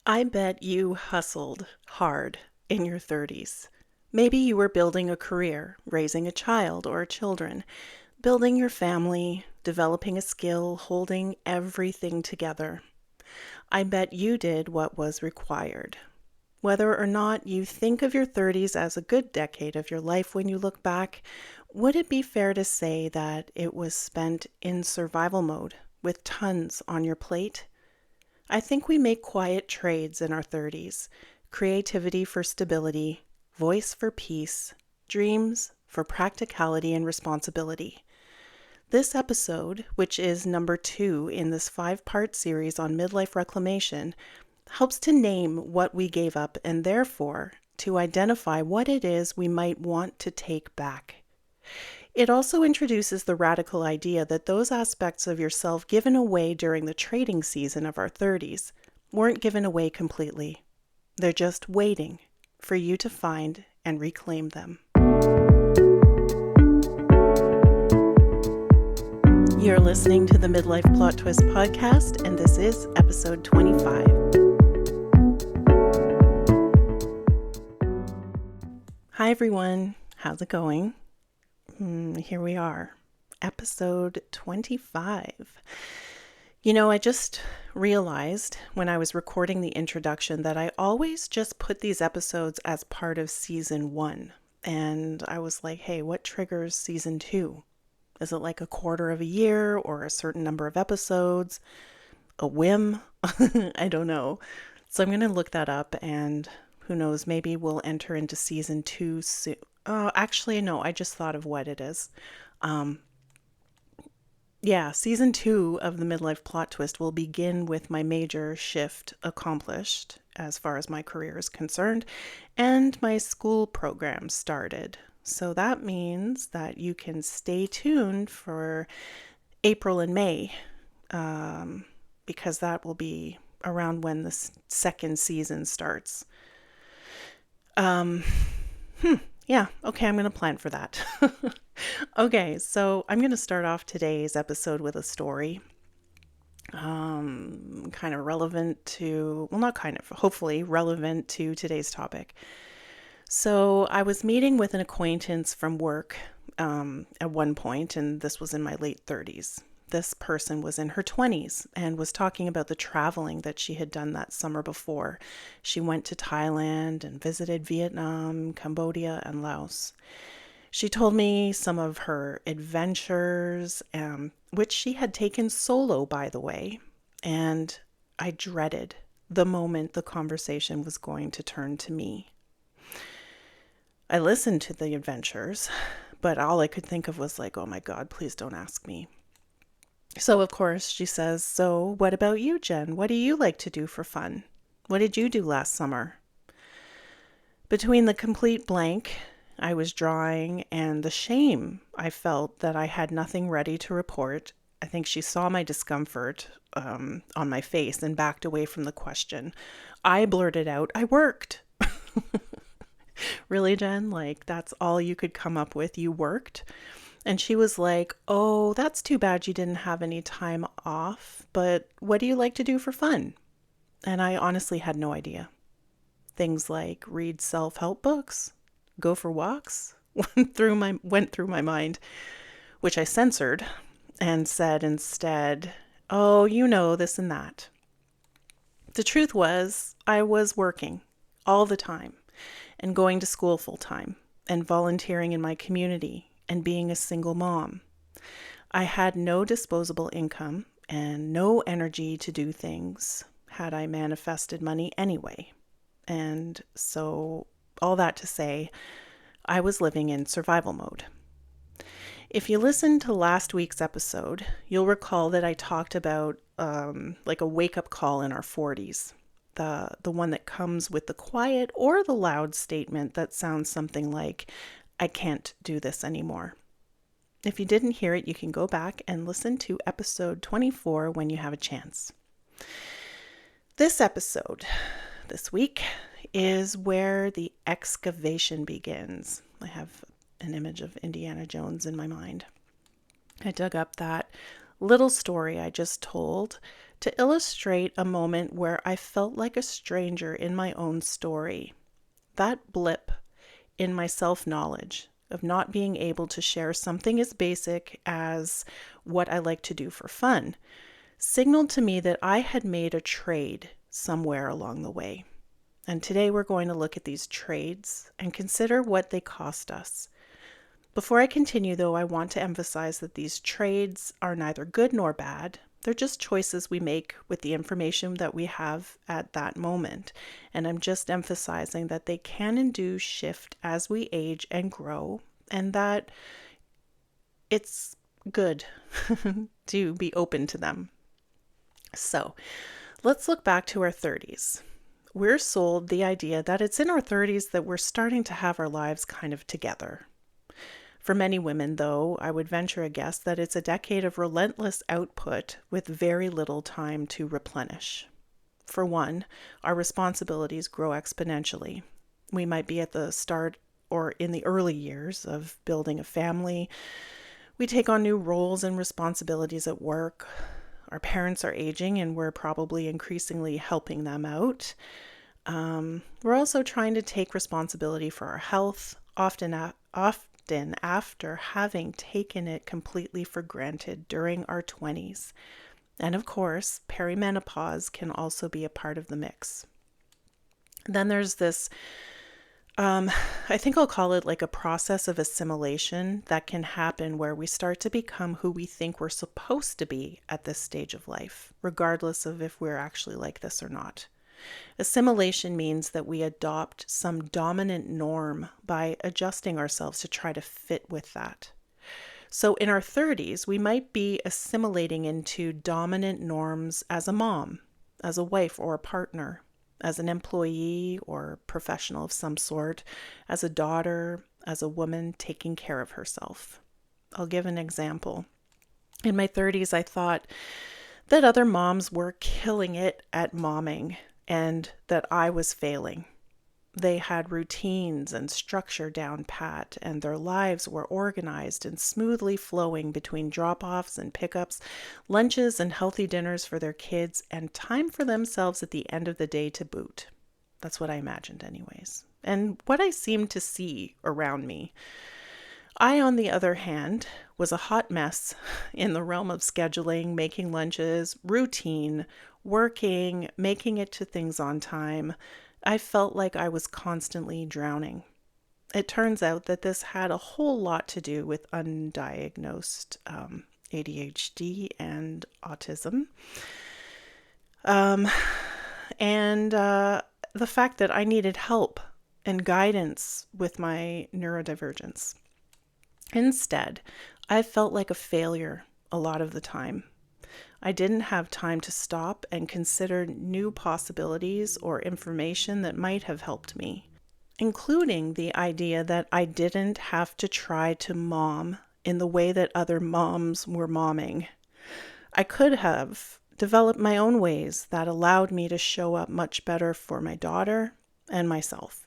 I bet you hustled hard in your 30s. Maybe you were building a career, raising a child or children, building your family, developing a skill, holding everything together. I bet you did what was required. Whether or not you think of your 30s as a good decade of your life when you look back, would it be fair to say that it was spent in survival mode with tons on your plate? I think we make quiet trades in our 30s: creativity for stability, voice for peace, dreams for practicality and responsibility. This episode, which is number 2 in this 5-part series on midlife reclamation, helps to name what we gave up and therefore to identify what it is we might want to take back. It also introduces the radical idea that those aspects of yourself given away during the trading season of our 30s weren't given away completely. They're just waiting for you to find and reclaim them. You're listening to the Midlife Plot Twist podcast, and this is episode 25. Hi everyone, how's it going? Here we are, episode 25. I just realized when I was recording the introduction that I always just put these episodes as part of season 1. And I was like, hey, what triggers season 2? Is it like a quarter of a year or a certain number of episodes? A whim? I don't know. So I'm going to look that up, and who knows, maybe we'll enter into season 2 soon. Actually, no, I just thought of what it is. Season 2 of the Midlife Plot Twist will begin with my major shift accomplished as far as my career is concerned, and my school program started. So that means that you can stay tuned for April and May, because that will be around when the second season starts. Yeah, okay, I'm going to plan for that. Okay, so I'm going to start off today's episode with a story. Kind of relevant to, well, not kind of, hopefully relevant to today's topic. So I was meeting with an acquaintance from work at one point, and this was in my late 30s. This person was in her 20s and was talking about the traveling that she had done that summer before. She went to Thailand and visited Vietnam, Cambodia, and Laos. She told me some of her adventures, which she had taken solo, by the way, and I dreaded the moment the conversation was going to turn to me. I listened to the adventures, but all I could think of was like, oh my God, please don't ask me. So, of course, she says, so what about you, Jen? What do you like to do for fun? What did you do last summer? Between the complete blank I was drawing and the shame I felt that I had nothing ready to report, I think she saw my discomfort on my face and backed away from the question. I blurted out, I worked. Really, Jen? Like, that's all you could come up with? You worked? And she was like, oh, that's too bad you didn't have any time off, but what do you like to do for fun? And I honestly had no idea. Things like read self-help books, go for walks, went through my mind, which I censored and said instead, oh, this and that. The truth was, I was working all the time and going to school full time and volunteering in my community and being a single mom. I had no disposable income and no energy to do things had I manifested money anyway. And so all that to say, I was living in survival mode. If you listened to last week's episode, you'll recall that I talked about like a wake-up call in our 40s. The one that comes with the quiet or the loud statement that sounds something like, I can't do this anymore. If you didn't hear it, you can go back and listen to episode 24 when you have a chance. This episode, this week, is where the excavation begins. I have an image of Indiana Jones in my mind. I dug up that little story I just told to illustrate a moment where I felt like a stranger in my own story. That blip in my self-knowledge of not being able to share something as basic as what I like to do for fun signaled to me that I had made a trade somewhere along the way. And today we're going to look at these trades and consider what they cost us. Before I continue, though, I want to emphasize that these trades are neither good nor bad. They're just choices we make with the information that we have at that moment. And I'm just emphasizing that they can and do shift as we age and grow, and that it's good to be open to them. So let's look back to our 30s. We're sold the idea that it's in our 30s that we're starting to have our lives kind of together. For many women, though, I would venture a guess that it's a decade of relentless output with very little time to replenish. For one, our responsibilities grow exponentially. We might be at the start or in the early years of building a family. We take on new roles and responsibilities at work. Our parents are aging and we're probably increasingly helping them out. We're also trying to take responsibility for our health, often after having taken it completely for granted during our 20s. And of course, perimenopause can also be a part of the mix. Then there's this, I think I'll call it like a process of assimilation that can happen where we start to become who we think we're supposed to be at this stage of life, regardless of if we're actually like this or not. Assimilation means that we adopt some dominant norm by adjusting ourselves to try to fit with that. So in our 30s, we might be assimilating into dominant norms as a mom, as a wife or a partner, as an employee or professional of some sort, as a daughter, as a woman taking care of herself. I'll give an example. In my 30s, I thought that other moms were killing it at momming and that I was failing. They had routines and structure down pat, and their lives were organized and smoothly flowing between drop-offs and pickups, lunches and healthy dinners for their kids, and time for themselves at the end of the day to boot. That's what I imagined anyways, and what I seemed to see around me. I, on the other hand, was a hot mess in the realm of scheduling, making lunches, routine, working, making it to things on time. I felt like I was constantly drowning. It turns out that this had a whole lot to do with undiagnosed ADHD and autism. And the fact that I needed help and guidance with my neurodivergence. Instead, I felt like a failure a lot of the time. I didn't have time to stop and consider new possibilities or information that might have helped me, including the idea that I didn't have to try to mom in the way that other moms were momming. I could have developed my own ways that allowed me to show up much better for my daughter and myself.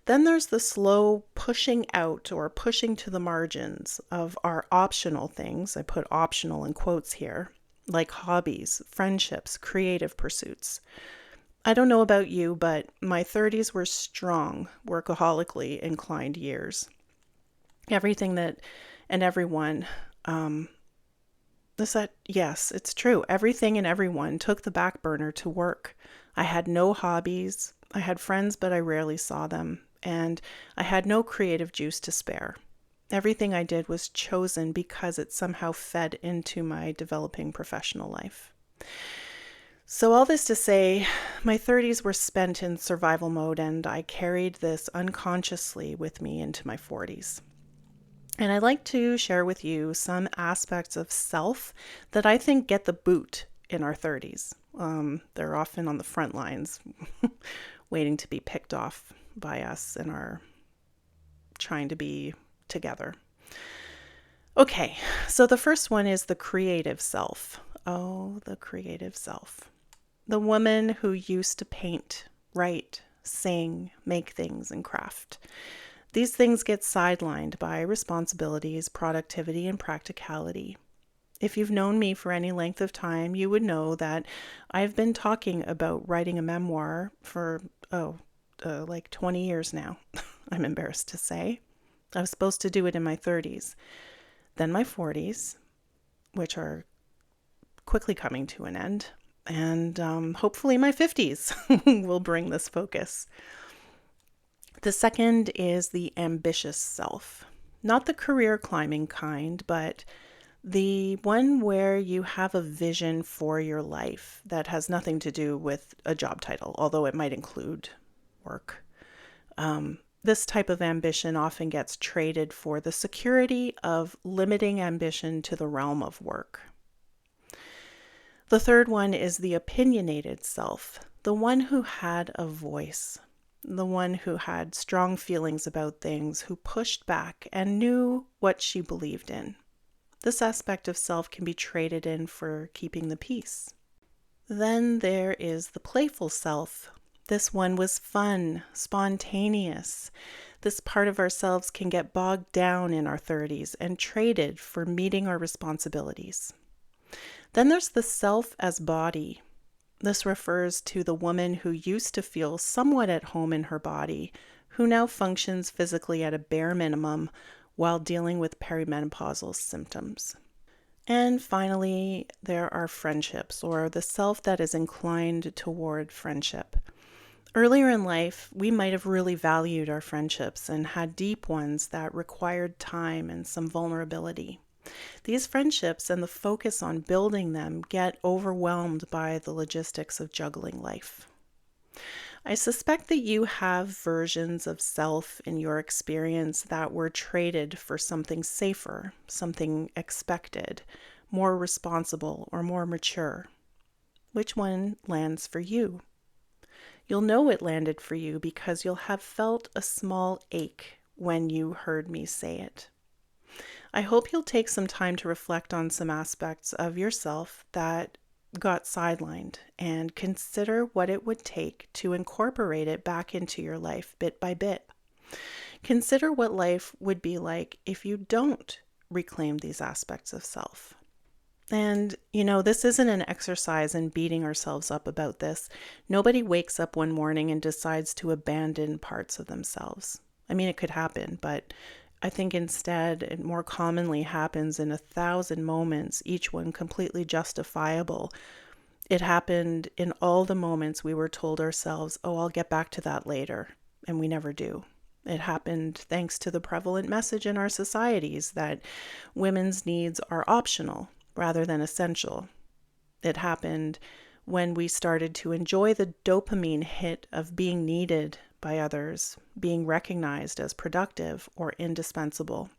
Then there's the slow pushing out or pushing to the margins of our optional things. I put optional in quotes here, like hobbies, friendships, creative pursuits. I don't know about you, but my 30s were strong, workaholically inclined years. Everything that and everyone, yes, it's true. Everything and everyone took the back burner to work. I had no hobbies. I had friends, but I rarely saw them. And I had no creative juice to spare. Everything I did was chosen because it somehow fed into my developing professional life. So all this to say, my 30s were spent in survival mode, and I carried this unconsciously with me into my 40s. And I'd like to share with you some aspects of self that I think get the boot in our 30s. They're often on the front lines, waiting to be picked off by us and are trying to be together. Okay, so the first one is the creative self. Oh, the creative self. The woman who used to paint, write, sing, make things, and craft. These things get sidelined by responsibilities, productivity, and practicality. If you've known me for any length of time, you would know that I've been talking about writing a memoir for, like 20 years now. I'm embarrassed to say. I was supposed to do it in my 30s, then my 40s, which are quickly coming to an end, and hopefully my 50s will bring this focus. The second is the ambitious self. Not the career climbing kind, but the one where you have a vision for your life that has nothing to do with a job title, although it might include work. This type of ambition often gets traded for the security of limiting ambition to the realm of work. The third one is the opinionated self, the one who had a voice, the one who had strong feelings about things, who pushed back and knew what she believed in. This aspect of self can be traded in for keeping the peace. Then there is the playful self. This one was fun, spontaneous. This part of ourselves can get bogged down in our 30s and traded for meeting our responsibilities. Then there's the self as body. This refers to the woman who used to feel somewhat at home in her body, who now functions physically at a bare minimum while dealing with perimenopausal symptoms. And finally, there are friendships, or the self that is inclined toward friendship. Earlier in life, we might have really valued our friendships and had deep ones that required time and some vulnerability. These friendships and the focus on building them get overwhelmed by the logistics of juggling life. I suspect that you have versions of self in your experience that were traded for something safer, something expected, more responsible, or more mature. Which one lands for you? You'll know it landed for you because you'll have felt a small ache when you heard me say it. I hope you'll take some time to reflect on some aspects of yourself that got sidelined and consider what it would take to incorporate it back into your life bit by bit. Consider what life would be like if you don't reclaim these aspects of self. And, this isn't an exercise in beating ourselves up about this. Nobody wakes up one morning and decides to abandon parts of themselves. I mean, it could happen, but I think instead it more commonly happens in 1,000 moments, each one completely justifiable. It happened in all the moments we were told ourselves, oh, I'll get back to that later, and we never do. It happened thanks to the prevalent message in our societies that women's needs are optional rather than essential. It happened when we started to enjoy the dopamine hit of being needed by others, being recognized as productive or indispensable.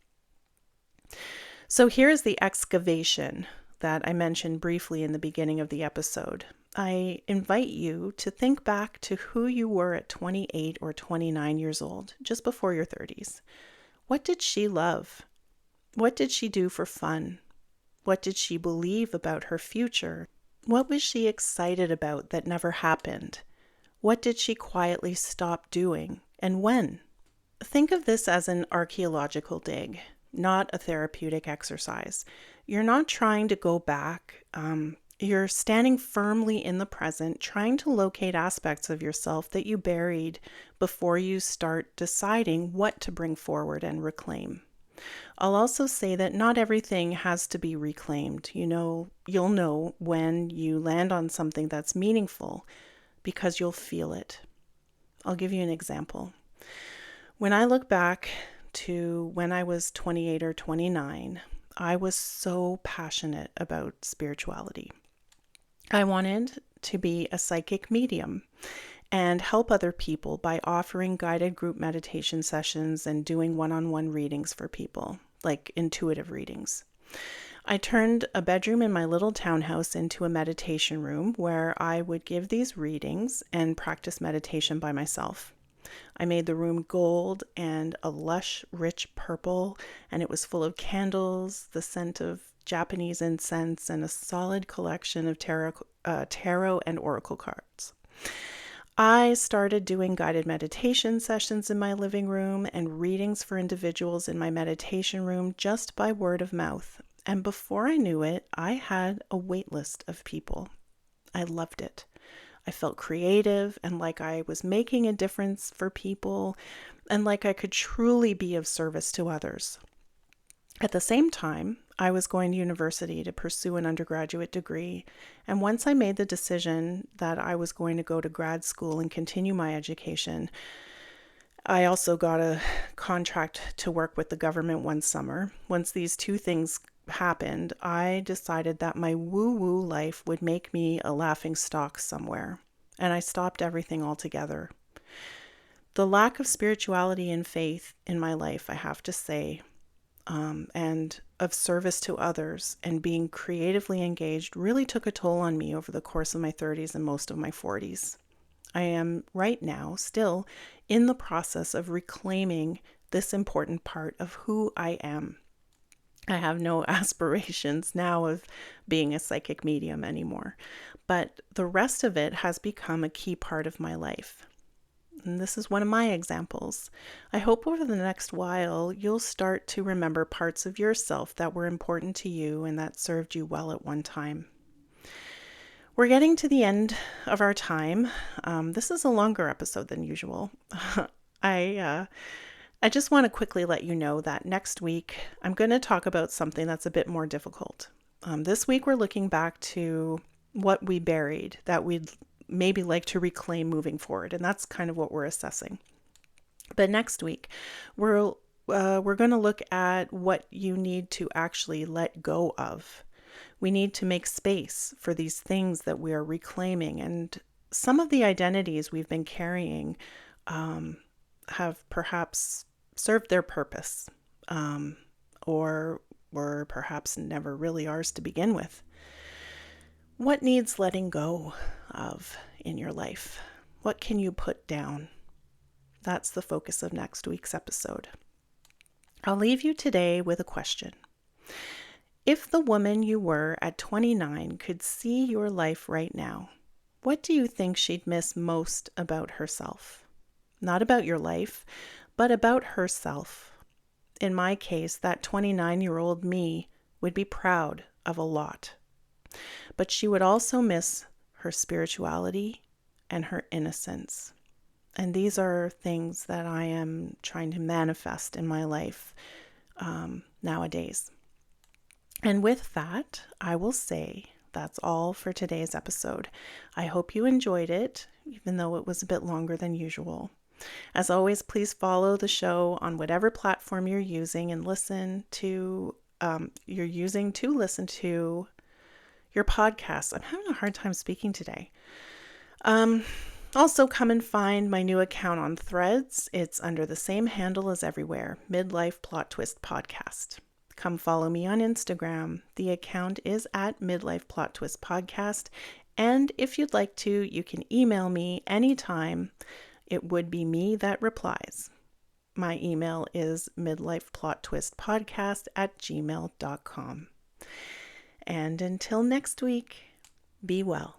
So here's the excavation that I mentioned briefly in the beginning of the episode. I invite you to think back to who you were at 28 or 29 years old, just before your 30s. What did she love? What did she do for fun? What did she believe about her future? What was she excited about that never happened? What did she quietly stop doing, and when? Think of this as an archaeological dig, not a therapeutic exercise. You're not trying to go back. You're standing firmly in the present, trying to locate aspects of yourself that you buried before you start deciding what to bring forward and reclaim. I'll also say that not everything has to be reclaimed. You'll know when you land on something that's meaningful because you'll feel it. I'll give you an example. When I look back to when I was 28 or 29, I was so passionate about spirituality. I wanted to be a psychic medium and help other people by offering guided group meditation sessions and doing one-on-one readings for people, like intuitive readings. I turned a bedroom in my little townhouse into a meditation room where I would give these readings and practice meditation by myself. I made the room gold and a lush, rich purple, and it was full of candles, the scent of Japanese incense, and a solid collection of tarot and oracle cards. I started doing guided meditation sessions in my living room and readings for individuals in my meditation room just by word of mouth. And before I knew it, I had a wait list of people. I loved it. I felt creative and like I was making a difference for people and like I could truly be of service to others. At the same time, I was going to university to pursue an undergraduate degree. And once I made the decision that I was going to go to grad school and continue my education, I also got a contract to work with the government one summer. Once these two things happened, I decided that my woo-woo life would make me a laughing stock somewhere, and I stopped everything altogether. The lack of spirituality and faith in my life, I have to say, and of service to others and being creatively engaged really took a toll on me over the course of my 30s and most of my 40s. I am right now still in the process of reclaiming this important part of who I am. I have no aspirations now of being a psychic medium anymore, but the rest of it has become a key part of my life. And this is one of my examples. I hope over the next while you'll start to remember parts of yourself that were important to you and that served you well at one time. We're getting to the end of our time. This is a longer episode than usual. I just want to quickly let you know that next week I'm going to talk about something that's a bit more difficult. This week we're looking back to what we buried that we'd maybe like to reclaim moving forward, and that's kind of what we're assessing. But next week we're going to look at what you need to actually let go of. We need to make space for these things that we are reclaiming, and some of the identities we've been carrying have perhaps served their purpose, or were perhaps never really ours to begin with. What needs letting go of in your life? What can you put down? That's the focus of next week's episode. I'll leave you today with a question. If the woman you were at 29 could see your life right now, what do you think she'd miss most about herself? Not about your life, but about herself. In my case, that 29-year-old me would be proud of a lot. But she would also miss her spirituality and her innocence. And these are things that I am trying to manifest in my life nowadays. And with that, I will say that's all for today's episode. I hope you enjoyed it, even though it was a bit longer than usual. As always, please follow the show on whatever platform you're using and listen to listen to your podcast. I'm having a hard time speaking today. Also, come and find my new account on Threads. It's under the same handle as everywhere, Midlife Plot Twist Podcast. Come follow me on Instagram. The account is at Midlife Plot Twist Podcast. And if you'd like to, you can email me anytime. It would be me that replies. My email is midlifeplottwistpodcast@gmail.com. And until next week, be well.